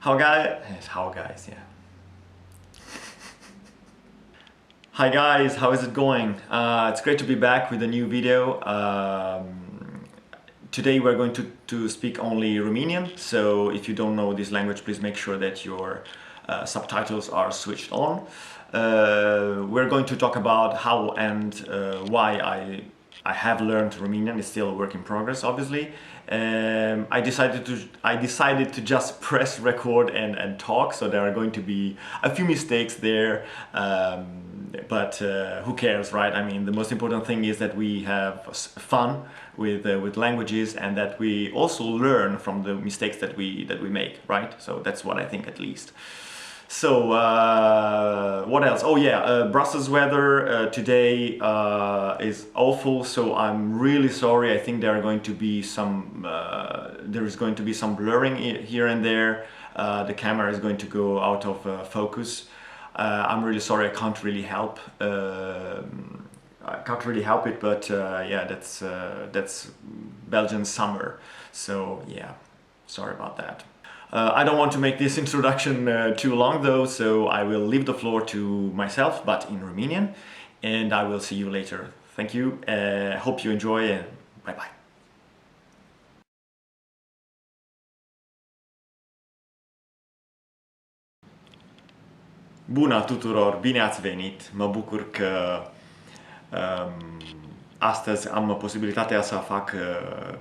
Yeah. Hi guys, how is it going? It's great to be back with a new video. Today we're going to speak only Romanian, so if you don't know this language, please make sure that your subtitles are switched on. We're going to talk about how and why I have learned Romanian. It's still a work in progress, obviously. I decided to just press record and talk, so there are going to be a few mistakes there, but who cares, right? I mean, the most important thing is that we have fun with languages and that we also learn from the mistakes that we make, right? So that's what I think, at least. So what else? Oh yeah, Brussels weather today is awful, so I'm really sorry. I think there is going to be some blurring here and there. The camera is going to go out of focus. I'm really sorry. I can't really help. It, but yeah, that's Belgian summer. So yeah, sorry about that. I don't want to make this introduction too long though, so I will leave the floor to myself, but in Romanian, and I will see you later. Thank you, hope you enjoy, and bye-bye. Bună tuturor, bine ați venit! Mă bucur că astăzi am posibilitatea să fac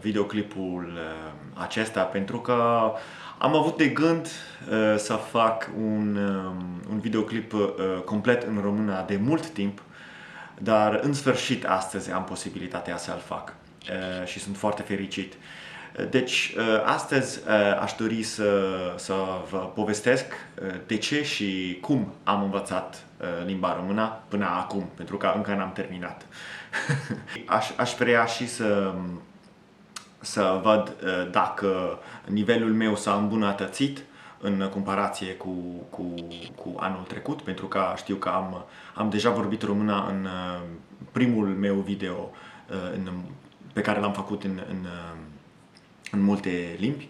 videoclipul acesta, pentru că am avut de gând să fac un videoclip complet în română de mult timp, dar în sfârșit astăzi am posibilitatea să-l fac și sunt foarte fericit. Deci, astăzi aș dori să vă povestesc de ce și cum am învățat limba română până acum, pentru că încă n-am terminat. Aș vrea și să văd dacă nivelul meu s-a îmbunătățit în comparație cu anul trecut, pentru că știu că am deja vorbit română în primul meu video pe care l-am făcut în multe limbi,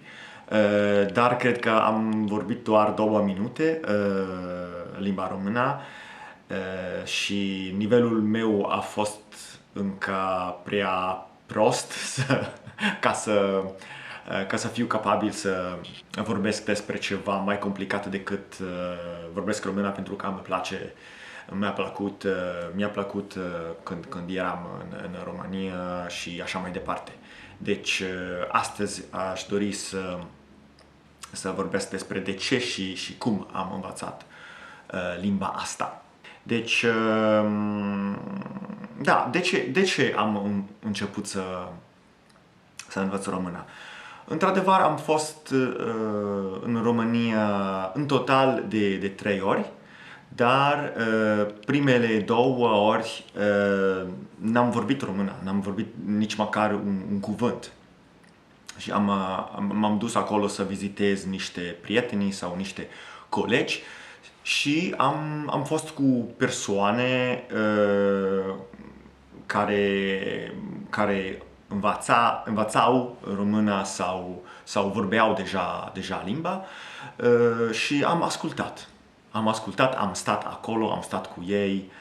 dar cred că am vorbit doar 2 minute limba română și nivelul meu a fost încă prea prost ca să fiu capabil să vorbesc despre ceva mai complicat decât vorbesc româna, pentru că mi-a plăcut când eram în România și așa mai departe. Deci astăzi aș dori să vorbesc despre de ce și cum am învățat limba asta. Deci, da, de ce am început să învăț română? Într-adevăr, am fost în România în total de 3 ori, dar primele 2 ori n-am vorbit română, n-am vorbit nici măcar un cuvânt. Și m-am dus acolo să vizitez niște prieteni sau niște colegi și am fost cu persoane care învățau română sau vorbeau deja limba și am ascultat. Am stat acolo, am stat cu ei,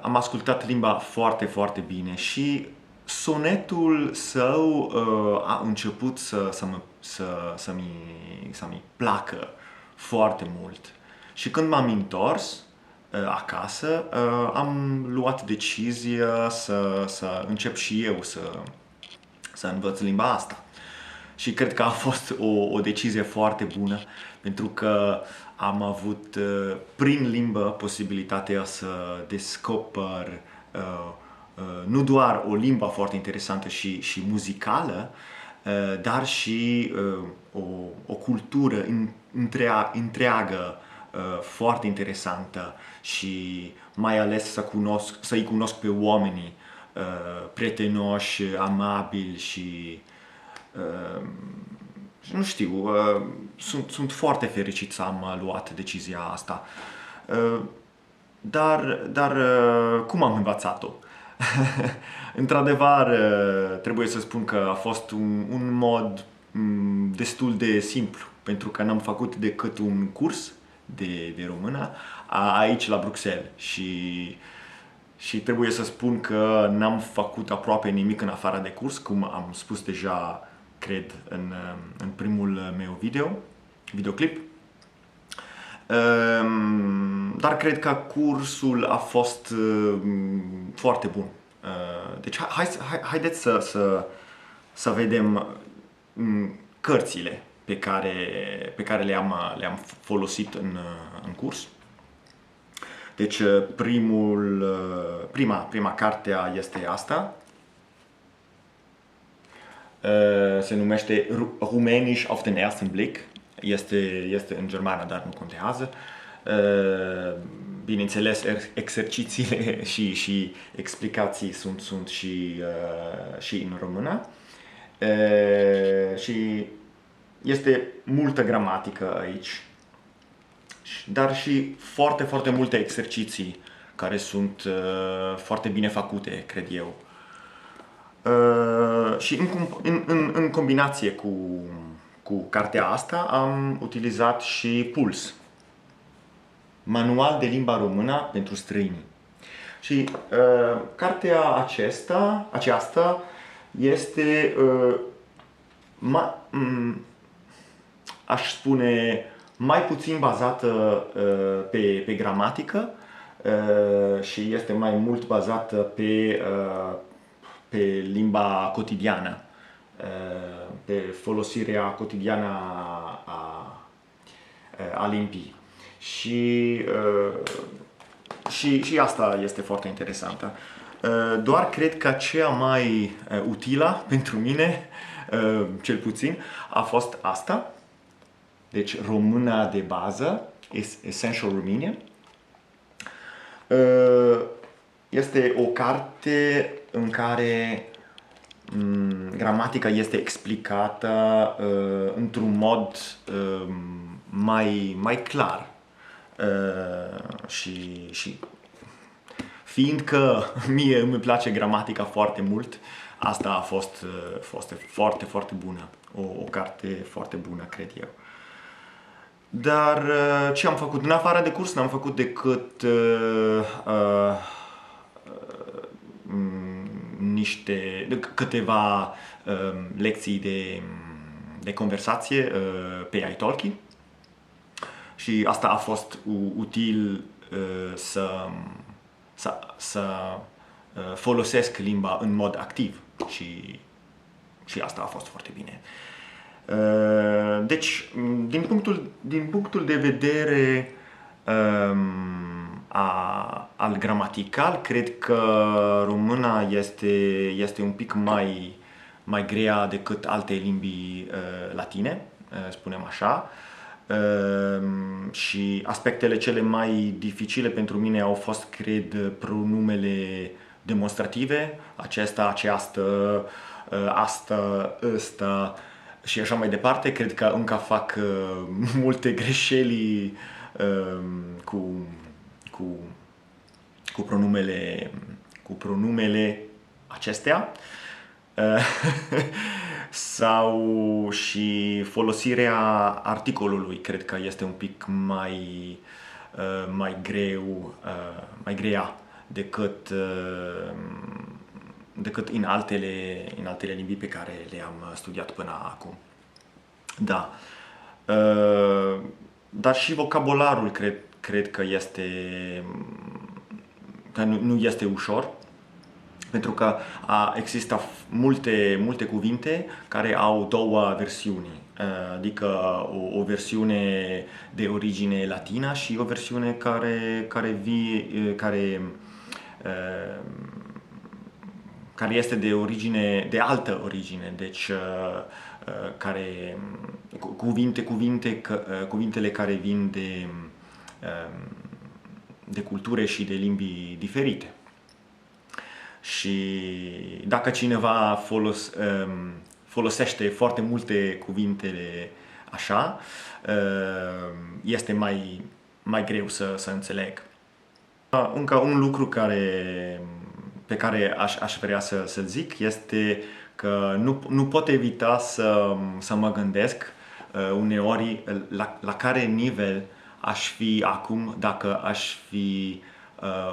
am ascultat limba foarte, foarte bine și sonetul său a început să-mi placă foarte mult. Și când m-am întors acasă, am luat decizia să încep și eu să învăț limba asta. Și cred că a fost o decizie foarte bună, pentru că am avut prin limbă posibilitatea să descoper nu doar o limbă foarte interesantă și muzicală, dar și o cultură întreagă foarte interesantă și mai ales să-i cunosc pe oamenii prietenoși, amabili și nu știu, sunt foarte fericit să am luat decizia asta. Dar cum am învățat-o? Într-adevăr, trebuie să spun că a fost un mod destul de simplu, pentru că n-am făcut decât un curs de română aici la Bruxelles și trebuie să spun că n-am făcut aproape nimic în afară de curs, cum am spus deja, cred, în primul meu videoclip. Dar cred că cursul a fost foarte bun. Deci haideți să vedem cărțile pe care le-am folosit în curs. Deci prima carte este asta. Se numește Rumänisch auf den ersten Blick. Este în germană, dar nu contează. Bineînțeles, exercițiile și explicații sunt și în română. Și este multă gramatică aici, dar și foarte, foarte multe exerciții care sunt foarte bine făcute, cred eu. Și în combinație cu cartea asta am utilizat și Puls, manual de limba română pentru străini. Și cartea aceasta este, aș spune, mai puțin bazată pe gramatică și este mai mult bazată pe limba cotidiană, pe folosirea cotidiană a limbii. Și asta este foarte interesantă. Doar cred că cea mai utilă pentru mine, cel puțin, a fost asta. Deci româna de bază, Essential Romanian. Este o carte în care gramatica este explicată într-un mod mai clar. Și fiindcă mie îmi place gramatica foarte mult, asta a fost foarte, foarte bună. O carte foarte bună, cred eu. Dar ce am făcut? În afară de curs n-am făcut decât câteva lecții de conversație pe iTalki. Și asta a fost util să folosesc limba în mod activ și asta a fost foarte bine. Deci, din punctul de vedere al gramatical, cred că româna este un pic mai grea decât alte limbi latine, spunem așa. Și aspectele cele mai dificile pentru mine au fost, cred, pronumele demonstrative, acesta, această, asta, ăsta și așa mai departe. Cred că încă fac multe greșeli cu pronumele acestea. Sau și folosirea articolului, cred că este un pic mai grea decât în altele limbi pe care le-am studiat până acum. Da. Dar și vocabularul cred că nu este ușor, pentru că există multe cuvinte care au două versiuni, adică o versiune de origine latină și o versiune care este de altă origine, deci cuvintele care vin de culturi și de limbi diferite. Și dacă cineva folosește foarte multe cuvinte așa, este mai greu să înțeleg. Încă un lucru pe care aș vrea să-l zic este că nu pot evita să mă gândesc uneori la care nivel aș fi acum dacă aș fi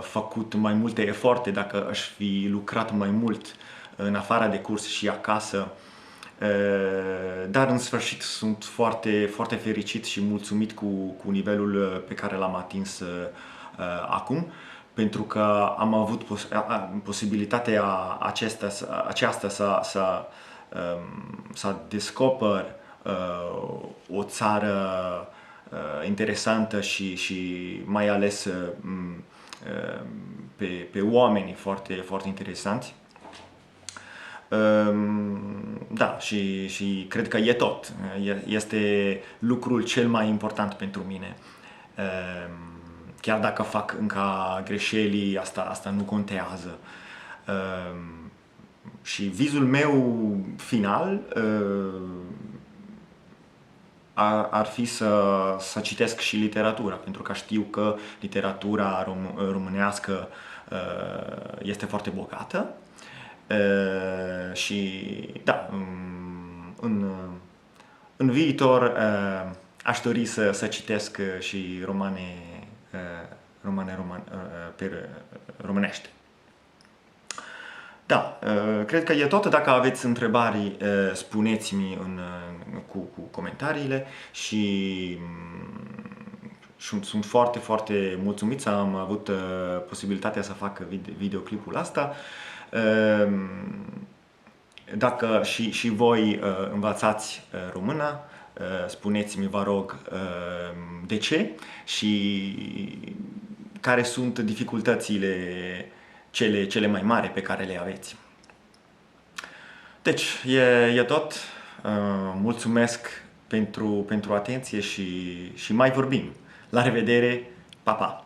făcut mai multe eforte, dacă aș fi lucrat mai mult în afara de curs și acasă. Dar în sfârșit sunt foarte, foarte fericit și mulțumit cu nivelul pe care l-am atins acum, pentru că am avut posibilitatea aceasta să descoper o țară interesantă și mai ales pe oameni foarte, foarte interesanți. Da, și cred că e tot. Este lucrul cel mai important pentru mine. Chiar dacă fac încă greșeli, asta nu contează. Și vizul meu final ar fi să citesc și literatura, pentru că știu că literatura românească este foarte bogată. Și da, în viitor aș dori să citesc și românești. Da, cred că e tot. Dacă aveți întrebări, spuneți-mi cu comentariile și sunt foarte, foarte mulțumit să am avut posibilitatea să fac videoclipul ăsta. Dacă și voi învățați română, spuneți-mi, vă rog, de ce și care sunt dificultățile cele mai mari pe care le aveți. Deci, e tot. Mulțumesc pentru atenție și mai vorbim. La revedere, pa, pa!